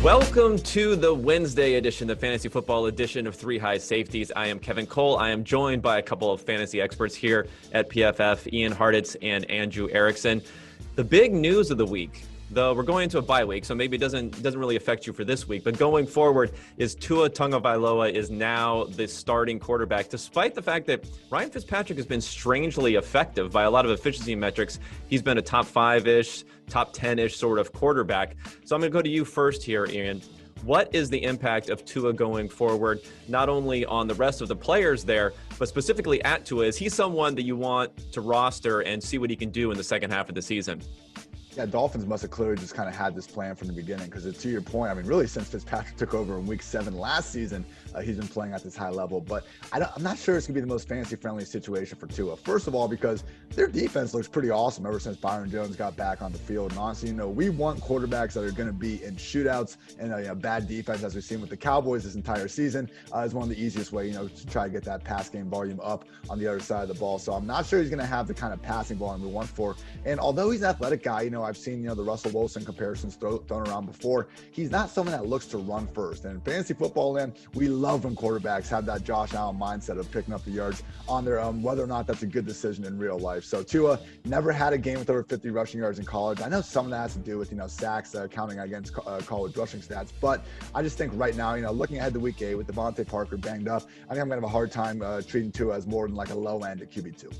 Welcome to the Wednesday edition, the fantasy football edition of Three High Safeties. I am Kevin Cole. I am joined by a couple of fantasy experts here at PFF, Ian Hartitz and Andrew Erickson. The big news of the week, though we're going into a bye week, so maybe it doesn't really affect you for this week, but going forward is Tua Tagovailoa is now the starting quarterback, despite the fact that Ryan Fitzpatrick has been strangely effective by a lot of efficiency metrics. He's been a top 5-ish, top 10-ish sort of quarterback. So I'm going to go to you first here, Ian. What is the impact of Tua going forward, not only on the rest of the players there, but specifically at Tua? Is he someone that you want to roster and see what he can do in the second half of the season? Yeah, Dolphins must have clearly just kind of had this plan from the beginning because to your point, I mean, really since Fitzpatrick took over in week 7 last season, he's been playing at this high level. But I'm not sure it's going to be the most fantasy-friendly situation for Tua. First of all, because their defense looks pretty awesome ever since Byron Jones got back on the field. And honestly, we want quarterbacks that are going to be in shootouts and bad defense, as we've seen with the Cowboys this entire season, is one of the easiest way, to try to get that pass game volume up on the other side of the ball. So I'm not sure he's going to have the kind of passing volume we want for. And although he's an athletic guy, I've seen, the Russell Wilson comparisons thrown around before. He's not someone that looks to run first. And in fantasy football land, we love when quarterbacks have that Josh Allen mindset of picking up the yards on their own, whether or not that's a good decision in real life. So Tua never had a game with over 50 rushing yards in college. I know some of that has to do with, sacks counting against college rushing stats. But I just think right now, looking ahead to week 8 with Devontae Parker banged up, I think I'm going to have a hard time treating Tua as more than like a low end at QB2.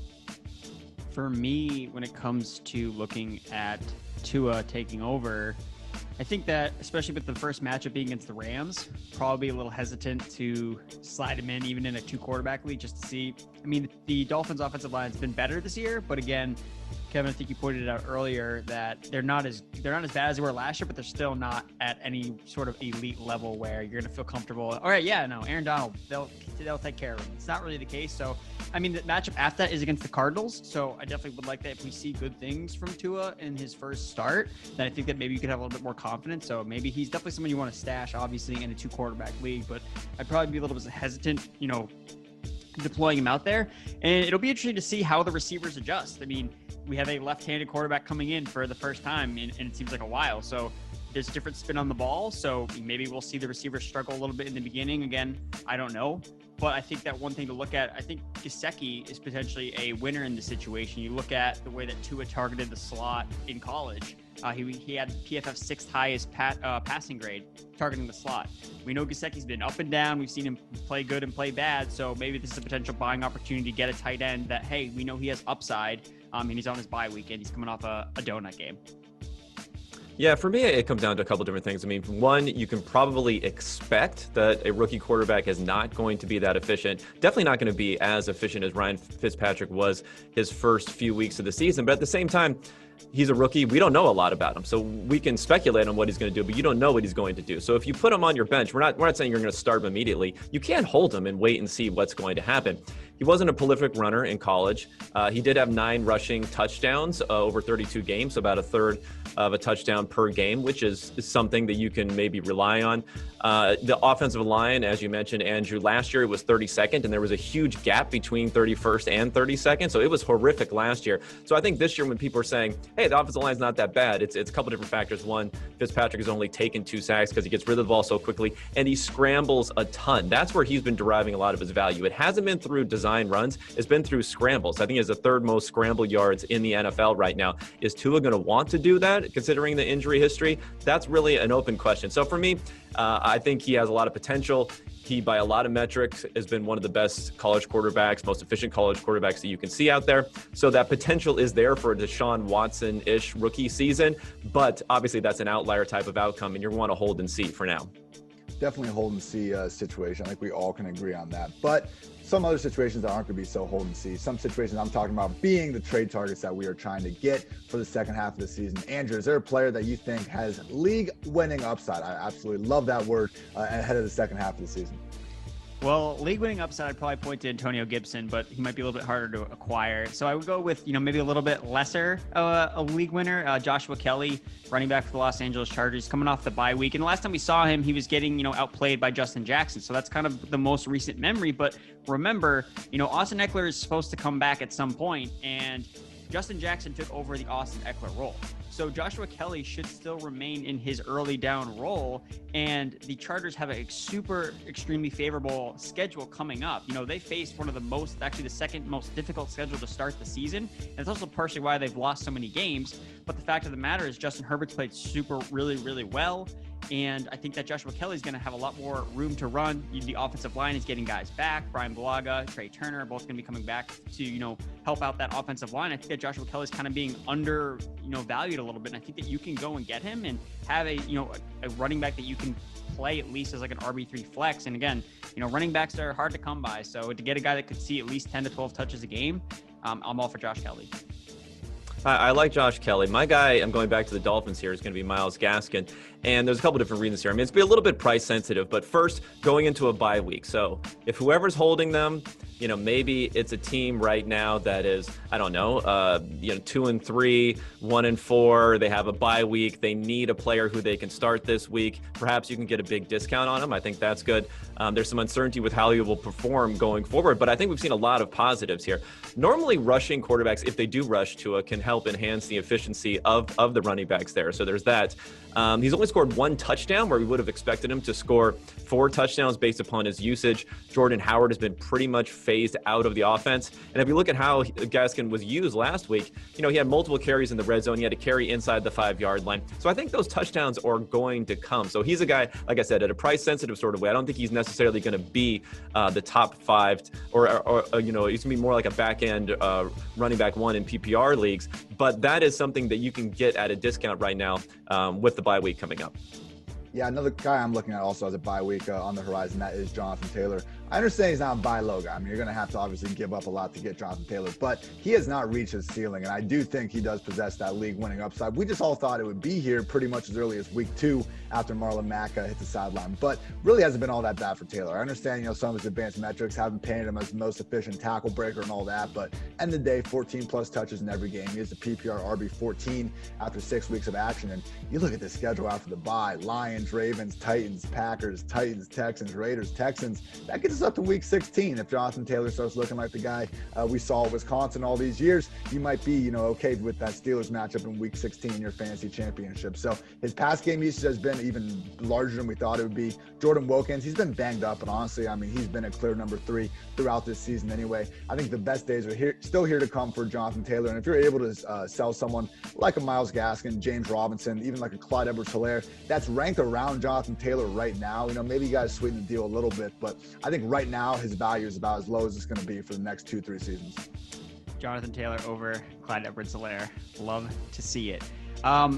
For me, when it comes to looking at Tua taking over, I think that especially with the first matchup being against the Rams, probably a little hesitant to slide him in even in a 2-quarterback league just to see. I mean, the Dolphins offensive line has been better this year, but again, Kevin, I think you pointed it out earlier that they're not as bad as they were last year, but they're still not at any sort of elite level where you're going to feel comfortable. All right, yeah, no, Aaron Donald, they'll take care of him. It's not really the case. So, I mean, the matchup after that is against the Cardinals. So I definitely would like that if we see good things from Tua in his first start, then I think that maybe you could have a little bit more confidence. So maybe he's definitely someone you want to stash, obviously, in a 2-quarterback league, but I'd probably be a little bit hesitant, deploying him out there. And it'll be interesting to see how the receivers adjust. I mean, we have a left-handed quarterback coming in for the first time and it seems like a while. So there's a different spin on the ball. So maybe we'll see the receivers struggle a little bit in the beginning. Again, I don't know. But I think that one thing to look at, I think Gesicki is potentially a winner in this situation. You look at the way that Tua targeted the slot in college. He had PFF's 6th highest passing grade targeting the slot. We know Gesicki's been up and down. We've seen him play good and play bad. So maybe this is a potential buying opportunity to get a tight end that, hey, we know he has upside. And he's on his bye weekend. He's coming off a donut game. Yeah, for me, it comes down to a couple different things. I mean, one, you can probably expect that a rookie quarterback is not going to be that efficient. Definitely not going to be as efficient as Ryan Fitzpatrick was his first few weeks of the season. But at the same time, he's a rookie. We don't know a lot about him. So we can speculate on what he's going to do, but you don't know what he's going to do. So if you put him on your bench, we're not saying you're going to start him immediately. You can't hold him and wait and see what's going to happen. He wasn't a prolific runner in college. He did have 9 rushing touchdowns over 32 games, about a third of a touchdown per game, which is something that you can maybe rely on. The offensive line, as you mentioned, Andrew, last year it was 32nd, and there was a huge gap between 31st and 32nd. So it was horrific last year. So I think this year when people are saying, hey, the offensive line's not that bad, it's a couple different factors. One, Fitzpatrick has only taken 2 sacks because he gets rid of the ball so quickly, and he scrambles a ton. That's where he's been deriving a lot of his value. It hasn't been through design runs, it's been through scrambles. I think he has the 3rd most scramble yards in the NFL right now. Is Tua going to want to do that, considering the injury history? That's really an open question. So for me, I think he has a lot of potential. He, by a lot of metrics, has been one of the best college quarterbacks, most efficient college quarterbacks that you can see out there. So that potential is there for a Deshaun Watson-ish rookie season, but obviously that's an outlier type of outcome, and you want to hold and see for now. Definitely a hold and see situation. I think we all can agree on that. But some other situations that aren't going to be so hold and see. Some situations I'm talking about being the trade targets that we are trying to get for the second half of the season. Andrew, is there a player that you think has league-winning upside? I absolutely love that word ahead of the second half of the season. Well, league-winning upside, I'd probably point to Antonio Gibson, but he might be a little bit harder to acquire. So I would go with, maybe a little bit lesser a league winner, Joshua Kelly, running back for the Los Angeles Chargers, coming off the bye week. And the last time we saw him, he was getting, outplayed by Justin Jackson. So that's kind of the most recent memory. But remember, Austin Eckler is supposed to come back at some point, and Justin Jackson took over the Austin Eckler role. So Joshua Kelly should still remain in his early down role, and the Chargers have a extremely favorable schedule coming up. They faced one of the second most difficult schedule to start the season, and it's also partially why they've lost so many games. But the fact of the matter is Justin Herbert's played really, really well. And I think that Joshua Kelly's going to have a lot more room to run. The offensive line is getting guys back. Brian Bulaga, Trey Turner are both going to be coming back to, help out that offensive line. I think that Joshua Kelly's kind of being valued a little bit. And I think that you can go and get him and have a running back that you can play at least as like an RB3 flex. And again, running backs are hard to come by. So to get a guy that could see at least 10 to 12 touches a game, I'm all for Josh Kelly. I like Josh Kelly. My guy, I'm going back to the Dolphins here, is going to be Myles Gaskin. And there's a couple different reasons here. I mean, it's going to be a little bit price sensitive, but first, going into a bye week. So if whoever's holding them, maybe it's a team right now that is, 2-3, 1-4. They have a bye week. They need a player who they can start this week. Perhaps you can get a big discount on him. I think that's good. There's some uncertainty with how he will perform going forward, but I think we've seen a lot of positives here. Normally, rushing quarterbacks, if they do rush Tua, can help enhance the efficiency of the running backs there. So there's that. He's only scored 1 touchdown where we would have expected him to score 4 touchdowns based upon his usage. Jordan Howard has been pretty much phased out of the offense. And if you look at how Gaskin was used last week, he had multiple carries in the red zone. He had a carry inside the 5-yard line. So I think those touchdowns are going to come. So he's a guy, like I said, at a price sensitive sort of way. I don't think he's necessarily going to be the top 5 or he's going to be more like a back end running back 1 in PPR leagues. But that is something that you can get at a discount right now with the bye week coming up. Yeah, another guy I'm looking at also as a bye week on the horizon, that is Jonathan Taylor. I understand he's not a buy low guy. I mean, you're going to have to obviously give up a lot to get Jonathan Taylor, but he has not reached his ceiling, and I do think he does possess that league-winning upside. We just all thought it would be here pretty much as early as week 2 after Marlon Mack hit the sideline, but really hasn't been all that bad for Taylor. I understand, some of his advanced metrics haven't painted him as the most efficient tackle breaker and all that, but end of the day, 14-plus touches in every game. He is the PPR RB14 after 6 weeks of action, and you look at the schedule after the bye: Lions, Ravens, Titans, Packers, Titans, Texans, Raiders, Texans. That gets us up to week 16. If Jonathan Taylor starts looking like the guy we saw at Wisconsin all these years, you might be, okay with that Steelers matchup in week 16 in your fantasy championship. So his pass game usage has been even larger than we thought it would be. Jordan Wilkins, he's been banged up, but honestly, he's been a clear number 3 throughout this season anyway. I think the best days are still here to come for Jonathan Taylor. And if you're able to sell someone like a Myles Gaskin, James Robinson, even like a Clyde Edwards-Helaire, that's ranked around Jonathan Taylor right now, maybe you guys sweeten the deal a little bit, but I think right now his value is about as low as it's going to be for the next 2-3 seasons. Jonathan Taylor over Clyde Edwards-Helaire. Love to see it.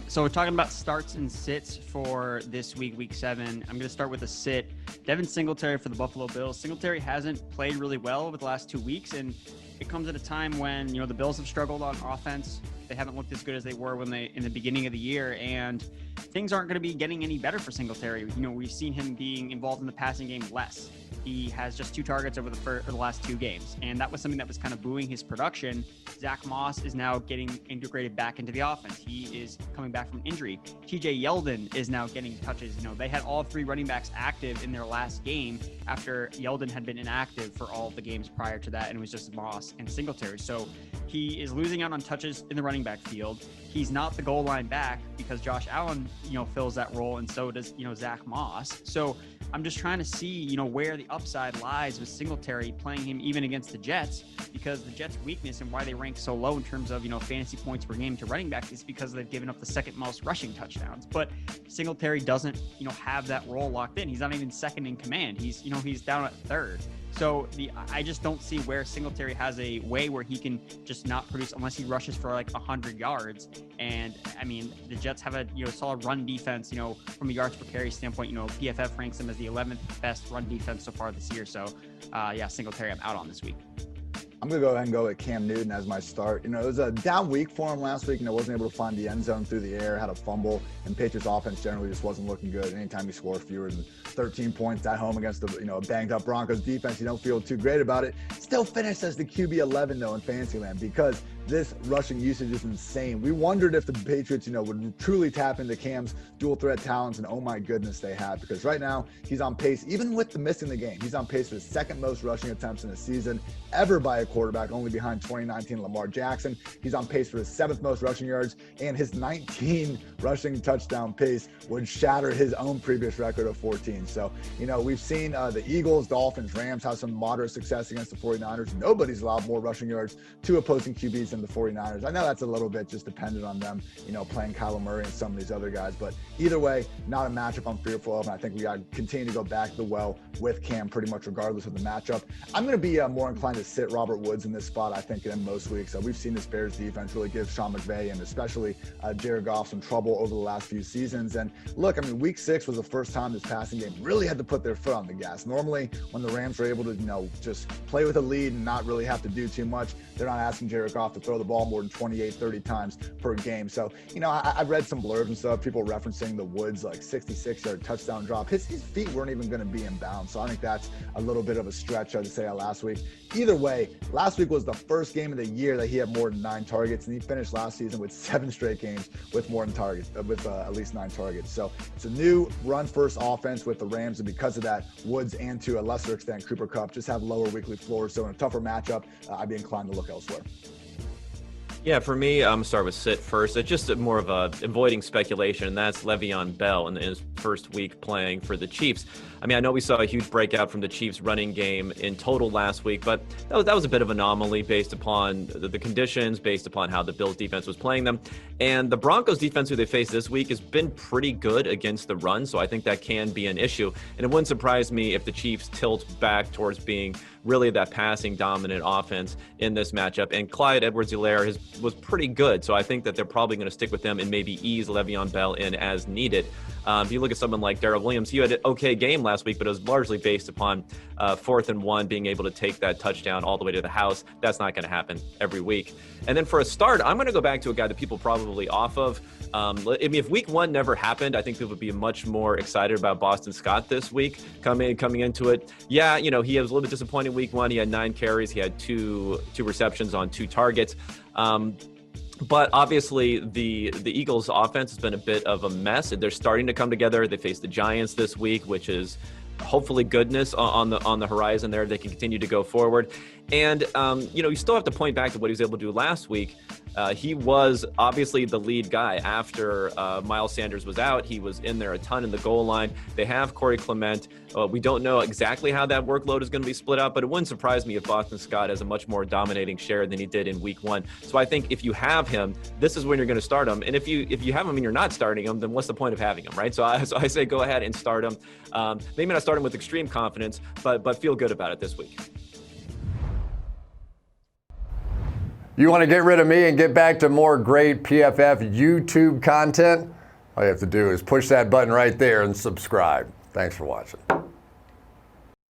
So we're talking about starts and sits for this week, week 7. I'm going to start with a sit. Devin Singletary for the Buffalo Bills. Singletary hasn't played really well over the last 2 weeks, and it comes at a time when, the Bills have struggled on offense. They haven't looked as good as they were in the beginning of the year, and things aren't going to be getting any better for Singletary. We've seen him being involved in the passing game less. He has just 2 targets over the last 2 games, and that was something that was kind of buoying his production. Zach Moss is now getting integrated back into the offense. He is coming back from injury. TJ Yeldon is now getting touches. They had all 3 running backs active in their last game after Yeldon had been inactive for all of the games prior to that, and it was just Moss and Singletary. So he is losing out on touches in the running back field. He's not the goal line back because Josh Allen, fills that role, and so does, Zach Moss. So I'm just trying to see, where the upside lies with Singletary playing him even against the Jets, because the Jets' weakness and why they rank so low in terms of, fantasy points per game to running back is because they've given up the 2nd most rushing touchdowns. But Singletary doesn't, have that role locked in. He's not even 2nd in command. He's, he's down at 3rd. So I just don't see where Singletary has a way where he can just not produce unless he rushes for like 100 yards. And the Jets have a solid run defense. From a yards per carry standpoint, PFF ranks them as the 11th best run defense so far this year. So Singletary, I'm out on this week. I'm going to go ahead and go with Cam Newton as my start. It was a down week for him last week. Wasn't able to find the end zone through the air, had a fumble, and Patriots offense generally just wasn't looking good. Anytime you score fewer than 13 points at home against a banged up Broncos defense, you don't feel too great about it. Still finished as the QB 11 though in Fantasyland because this rushing usage is insane. We wondered if the Patriots, would truly tap into Cam's dual threat talents, and oh my goodness, they have, because right now he's on pace, even with the missing the game, he's on pace for the second most rushing attempts in a season ever by a quarterback, only behind 2019 Lamar Jackson. He's on pace for his 7th most rushing yards, and his 19 rushing touchdown pace would shatter his own previous record of 14. So, we've seen the Eagles, Dolphins, Rams have some moderate success against the 49ers. Nobody's allowed more rushing yards to opposing QBs than the 49ers. I know that's a little bit just dependent on them, playing Kyler Murray and some of these other guys, but either way, not a matchup I'm fearful of, and I think we got to continue to go back to the well with Cam pretty much regardless of the matchup. I'm going to be more inclined to sit Robert Woods in this spot, I think, in most weeks. We've seen this Bears defense really give Sean McVay and especially Jared Goff some trouble over the last few seasons. And look, week 6 was the first time this passing game really had to put their foot on the gas. Normally, when the Rams were able to, just play with a lead and not really have to do too much, they're not asking Jared Goff to throw the ball more than 28, 30 times per game. So, I've read some blurbs and stuff, people referencing the Woods 66-yard touchdown drop. His feet weren't even going to be in bounds. So I think that's a little bit of a stretch to say last week. Either way, last week was the first game of the year that he had more than 9 targets, and he finished last season with 7 straight games with more than targets, with at least 9 targets. So it's a new run-first offense with the Rams, and because of that, Woods and to a lesser extent Cooper Kupp just have lower weekly floors. So in a tougher matchup, I'd be inclined to look elsewhere. Yeah, for me, I'm start with sit first. It's just more of a avoiding speculation, and that's Le'Veon Bell in his first week playing for the Chiefs. I know we saw a huge breakout from the Chiefs running game in total last week, but that was a bit of an anomaly based upon the conditions, based upon how the Bills defense was playing them. And the Broncos defense who they face this week has been pretty good against the run, so I think that can be an issue. And it wouldn't surprise me if the Chiefs tilt back towards being really that passing dominant offense in this matchup. And Clyde Edwards-Helaire was pretty good, so I think that they're probably going to stick with them and maybe ease Le'Veon Bell in as needed. If you look at someone like Darrell Williams, he had an okay game last week, but it was largely based upon 4th and 1, being able to take that touchdown all the way to the house. That's not going to happen every week. And then for a start, I'm going to go back to a guy that people probably off of. If week 1 never happened, I think people would be much more excited about Boston Scott this week coming into it. Yeah, he was a little bit disappointing week 1. He had 9 carries. He had two receptions on 2 targets. But obviously, the Eagles' offense has been a bit of a mess. They're starting to come together. They face the Giants this week, which is hopefully goodness on the horizon there. They can continue to go forward. And, you still have to point back to what he was able to do last week. He was obviously the lead guy after Miles Sanders was out. He was in there a ton in the goal line. They have Corey Clement. We don't know exactly how that workload is going to be split out, but it wouldn't surprise me if Boston Scott has a much more dominating share than he did in week 1. So I think if you have him, this is when you're going to start him. And if you have him and you're not starting him, then what's the point of having him, right? So I say go ahead and start him. Maybe not start him with extreme confidence, but feel good about it this week. You want to get rid of me and get back to more great PFF YouTube content? All you have to do is push that button right there and subscribe. Thanks for watching.